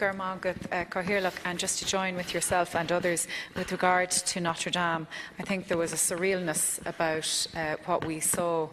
And just to join with yourself and others with regard to Notre Dame, I think there was a surrealness about what we saw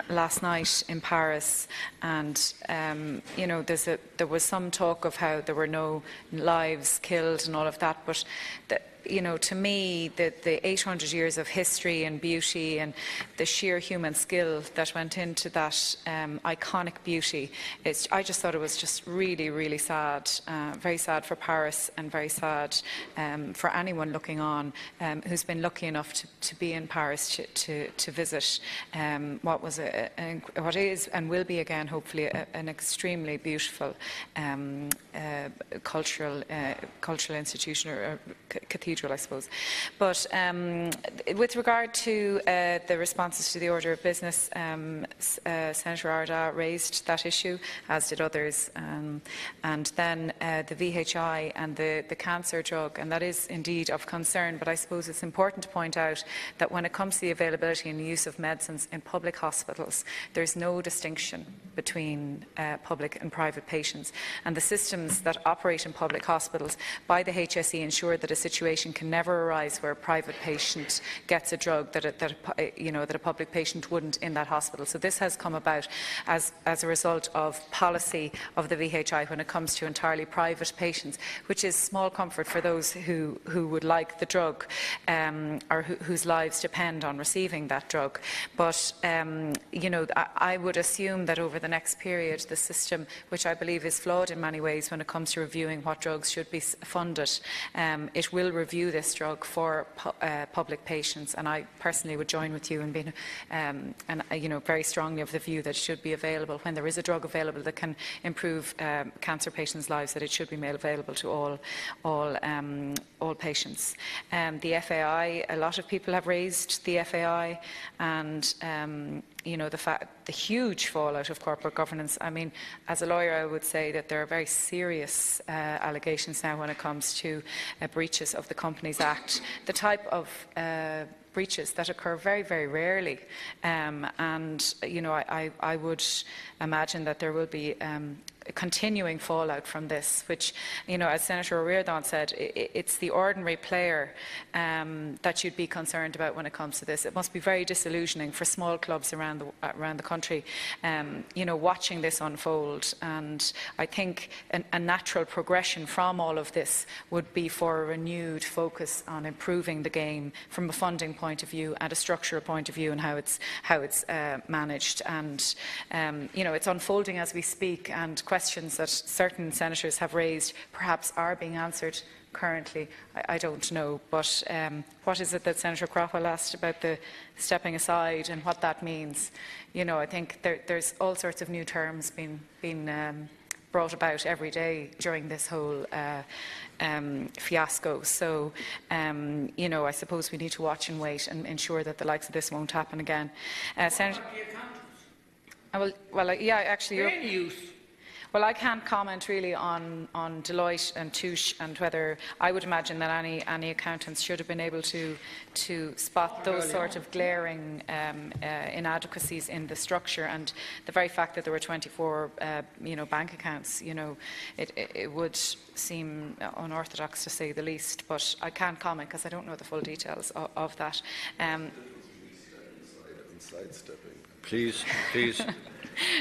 last night in Paris, and there was some talk of how there were no lives killed and all of that, but to me, the 800 years of history and beauty and the sheer human skill that went into that iconic beauty, I just thought it was just really, really sad. Very sad for Paris and very sad for anyone looking on who's been lucky enough to be in Paris to visit what is and will be again, hopefully, an extremely beautiful cultural institution or cathedral, I suppose. But with regard to the responses to the order of business, Senator Arda raised that issue, as did others, and then the VHI and the cancer drug, and that is indeed of concern. But I suppose it's important to point out that when it comes to the availability and use of medicines in public hospitals, there's no distinction between public and private patients, and the systems that operate in public hospitals by the HSE ensure that a situation can never arise where a private patient gets a drug that a public patient wouldn't in that hospital. So this has come about as a result of policy of the VHI when it comes to entirely private patients, which is small comfort for those who would like the drug or whose lives depend on receiving that drug. But I would assume that over the next period, the system, which I believe is flawed in many ways when it comes to reviewing what drugs should be funded, it will review this drug for public patients, and I personally would join with you in being very strongly of the view that it should be available when there is a drug available that can improve cancer patients' lives, that it should be made available to all patients. The FAI, a lot of people have raised the FAI, and the huge fallout of corporate governance. I mean, as a lawyer, I would say that there are very serious allegations now when it comes to breaches of the Companies Act, the type of breaches that occur very, very rarely. I would imagine that there will be continuing fallout from this, which, as Senator Éireann said, it's the ordinary player that you'd be concerned about when it comes to this. It must be very disillusioning for small clubs around the country, watching this unfold. And I think a natural progression from all of this would be for a renewed focus on improving the game from a funding point of view and a structural point of view, and how it's managed. And it's unfolding as we speak, and questions that certain senators have raised perhaps are being answered currently. I don't know, but what is it that Senator Craughwell asked about the stepping aside and what that means? I think there's all sorts of new terms being brought about every day during this whole fiasco. So, I suppose we need to watch and wait and ensure that the likes of this won't happen again. Senator, well, I can't comment really on Deloitte and Touche, and whether I would imagine that any accountants should have been able to spot those sort of glaring inadequacies in the structure, and the very fact that there were 24 bank accounts, it would seem unorthodox to say the least. But I can't comment because I don't know the full details of that. Please.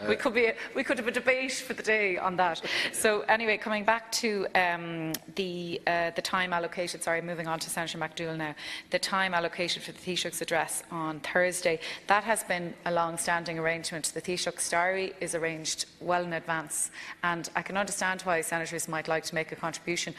We could have a debate for the day on that. So anyway, coming back to the time allocated. Sorry, moving on to Senator McDougall now. The time allocated for the Taoiseach's address on Thursday. That has been a long-standing arrangement. The Taoiseach's diary is arranged well in advance, and I can understand why senators might like to make a contribution.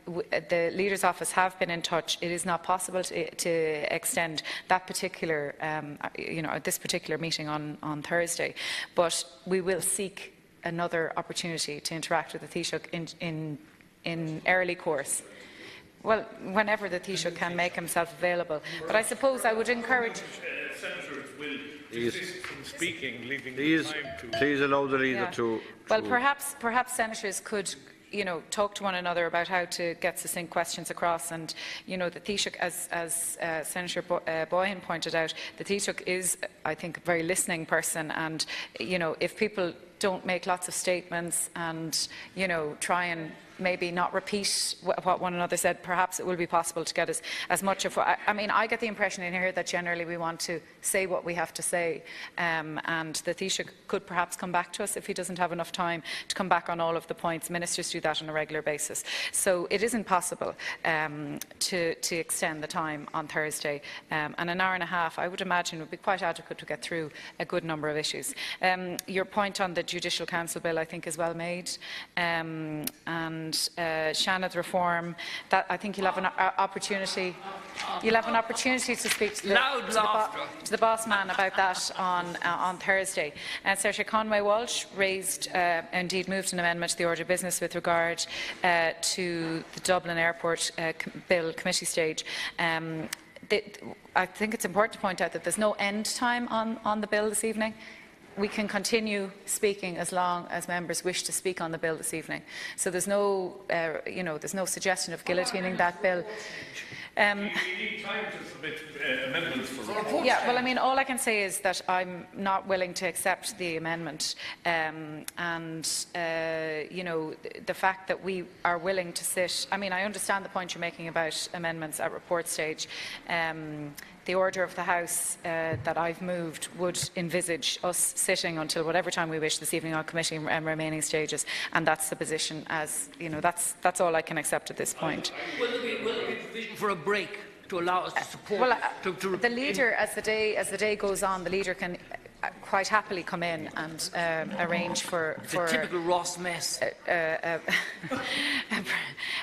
The Leader's Office have been in touch. It is not possible to extend that particular, this particular meeting on Thursday, but we will seek another opportunity to interact with the Taoiseach in early course. Well, whenever the Taoiseach can make himself available. But I suppose I would encourage senators will desist from speaking, leaving time to. Please allow the leader to. Well, perhaps senators could talk to one another about how to get succinct questions across. And, the Taoiseach, as Senator Boyhan pointed out, the Taoiseach is, I think, a very listening person. And, if people don't make lots of statements and, you know, try and maybe not repeat what one another said, perhaps it will be possible to get as much of what... I mean, I get the impression in here that generally we want to say what we have to say, and the Taoiseach could perhaps come back to us if he doesn't have enough time to come back on all of the points. Ministers do that on a regular basis. So it isn't possible to extend the time on Thursday, and an hour and a half, I would imagine, would be quite adequate to get through a good number of issues. Your point on the Judicial Council Bill, I think, is well made, and Seanad reform, that I think you'll have an opportunity. You'll have an opportunity to speak to the boss man about that on Thursday. Senator Conway Walsh raised, indeed moved an amendment to the order of business with regard to the Dublin Airport Bill committee stage. I think it's important to point out that there's no end time on the bill this evening. We can continue speaking as long as members wish to speak on the bill this evening. So there's no, you know, there's no suggestion of guillotining that bill. We need time to submit amendments for reports. Yeah, well, I mean, all I can say is that I'm not willing to accept the amendment, and you know, the fact that we are willing to sit. I mean, I understand the point you're making about amendments at report stage. The order of the House that I've moved would envisage us sitting until whatever time we wish this evening on committee and remaining stages, and that's the position. As you know, that's all I can accept at this point. Will there be provision for a break to allow us to support? Well, the leader, as the day goes on, the leader can quite happily come in and arrange for a typical Ross mess.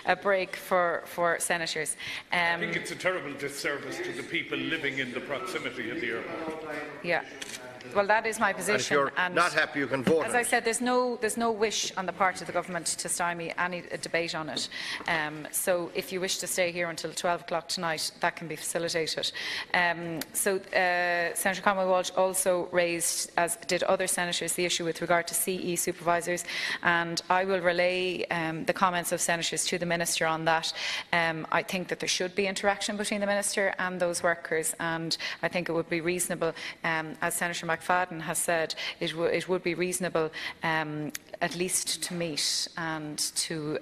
A break for senators. I think it's a terrible disservice to the people living in the proximity of the airport. Yeah. Well, that is my position. And if you're not happy, you can vote. As I said, there's no wish on the part of the government to stymie any debate on it. So, if you wish to stay here until 12 o'clock tonight, that can be facilitated. Senator Conway Walsh also raised, as did other senators, the issue with regard to CE supervisors, and I will relay the comments of senators to the minister on that. I think that there should be interaction between the minister and those workers, and I think it would be reasonable, as Senator McFadden has said, it would be reasonable at least to meet and to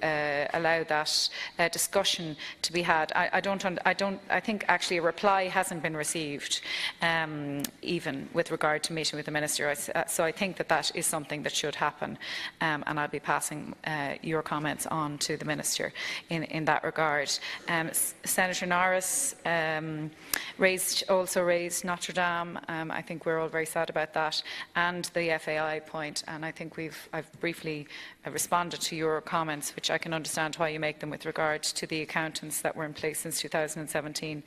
allow that discussion to be had. I think actually a reply hasn't been received, even with regard to meeting with the minister. So I think that is something that should happen, and I'll be passing your comments on to the minister in that regard. Senator Norris also raised Notre Dame. I think we're all very sad about that, and the FAI point, and I think I've briefly responded to your comments, which I can understand why you make them with regard to the accountants that were in place since 2017.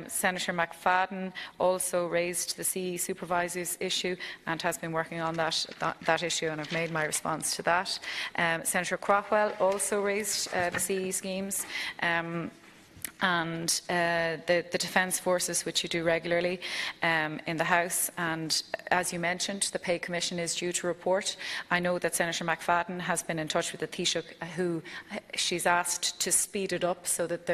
Senator McFadden also raised the CE supervisors issue and has been working on that issue, and I've made my response to that. Senator Craughwell also raised the CE schemes. And the Defence Forces, which you do regularly in the House. And as you mentioned, the Pay Commission is due to report. I know that Senator McFadden has been in touch with the Taoiseach, who she's asked to speed it up so that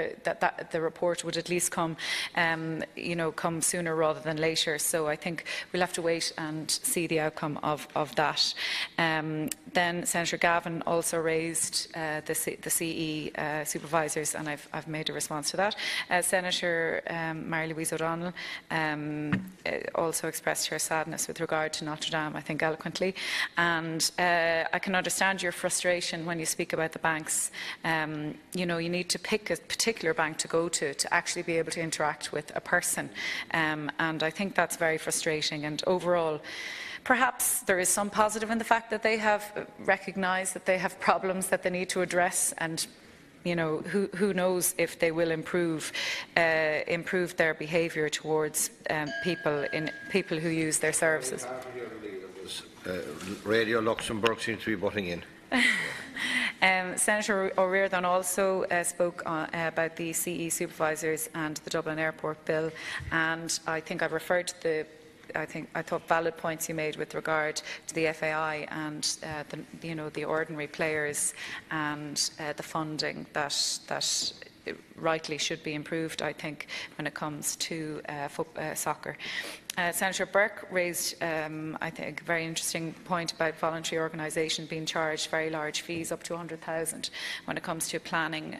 the report would at least come, come sooner rather than later. So I think we'll have to wait and see the outcome of that. Then Senator Gavin also raised the CE supervisors, and I've made a response to that. Senator Mary-Louise O'Donnell also expressed her sadness with regard to Notre Dame, I think eloquently, and I can understand your frustration when you speak about the banks. You need to pick a particular bank to go to actually be able to interact with a person, and I think that's very frustrating. And overall, perhaps there is some positive in the fact that they have recognised that they have problems that they need to address, and who knows if they will improve their behaviour towards people who use their services. Radio Luxembourg seems to be butting in. Senator Éireann also spoke about the CE supervisors and the Dublin Airport Bill, and I think I've referred to I thought valid points you made with regard to the FAI and the ordinary players and the funding that rightly should be improved, I think, when it comes to soccer. Senator Burke raised, I think, a very interesting point about voluntary organisation being charged very large fees, up to 100,000, when it comes to planning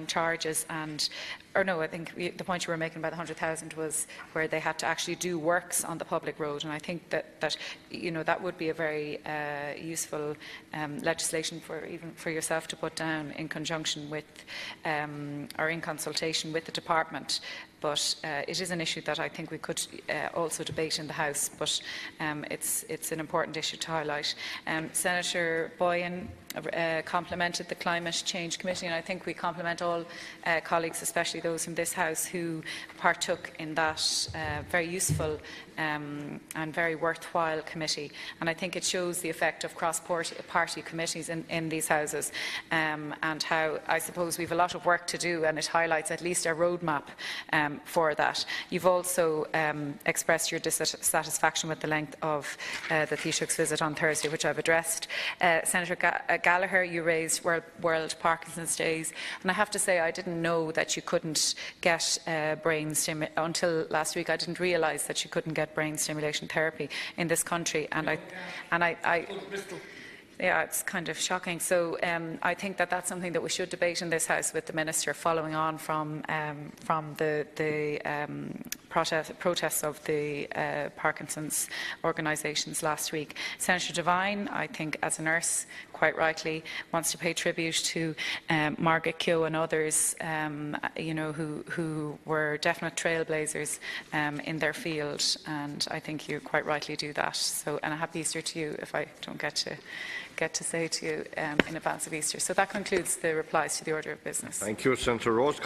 charges. I think the point you were making about the 100,000 was where they had to actually do works on the public road, and I think that that would be a very useful legislation for yourself to put down in conjunction with or in consultation with the department. But it is an issue that I think we could also debate in the House, but it's an important issue to highlight. Senator Boyan complimented the Climate Change Committee, and I think we compliment all colleagues, especially those from this House, who partook in that very useful and very worthwhile committee. And I think it shows the effect of cross-party committees in these Houses, and how, I suppose, we have a lot of work to do, and it highlights at least a roadmap for that. You've also expressed your dissatisfaction with the length of the Taoiseach's visit on Thursday, which I've addressed. Senator Gallagher, you raised World Parkinson's Days, and I have to say I didn't know that you couldn't get brain stimulation until last week. I didn't realise that you couldn't get brain stimulation therapy in this country, and yeah, it's kind of shocking. So I think that that's something that we should debate in this House with the Minister, following on from the protests of the Parkinson's organisations last week. Senator Devine, I think, as a nurse, quite rightly, wants to pay tribute to Margaret Keogh and others, who were definite trailblazers in their field, and I think you quite rightly do that. So, and a happy Easter to you, if I don't get to say to you in advance of Easter. So that concludes the replies to the order of business. Thank you, Senator Rose.